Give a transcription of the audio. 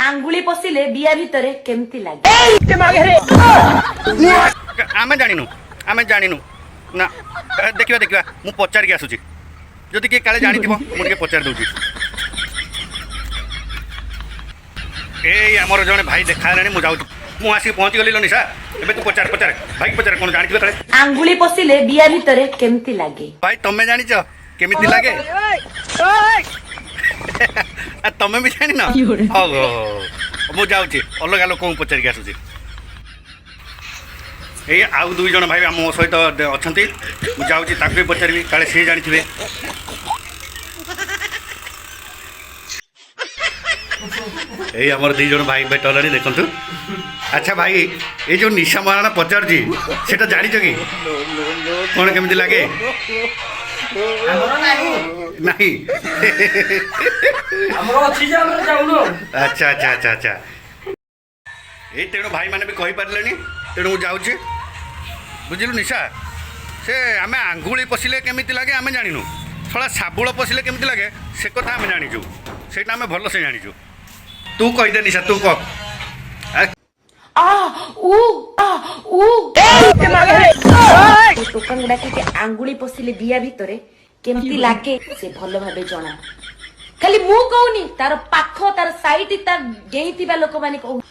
आंगुली पशिले बिया भितरे केमती लागे आमे जानिनु ना देखिवा देखिवा मु पचार के आसुची जदि के काले जानि थिबो मु के पचार दउची ए हमर जने भाई देखा रानी मु जाउची मु आसी पहुंच गली लो निशा एबे तू पचार भाई पचार कोन जानि थिबे काले आंगुली पशिले बिया भितरे केमती लागे भाई तमे जानि छ केमिति लागे तमे भी जानि ना हो मु जाउची अलग लोक को पचार के आसुची ए आउ दुई जन भाई मो सहित अछंती मु जाउची ताके पचारबी काले से जानि थिबे ए हमर दुई जन भाई बेटलानी देखंतु अच्छा भाई ए जो निशा महाराणा पचार जी सेटा जानि छ कि कोन केमिति लागे नहीं अच्छा अच्छा अच्छा अच्छा ए तेणु भाई माने भी कहि पारलेनी तेणु जाऊँ बुझिलु निशा से आमे आंगुली पशिले केमिति लागे आमे जानिनु थोड़ा साबुळ पशिले केमिति लागे से कथा आमे जानिजु सेटा आमे भलो से जानिजु तू कहि दे निशा तू कह टोकन गुड़ा के आंगुली पशिले बिया भितरे केमती लागे से भलो भाबे जणा खाली मु कहूनी तार पाख तार साइड तार गेईतिबा लोक माने कहू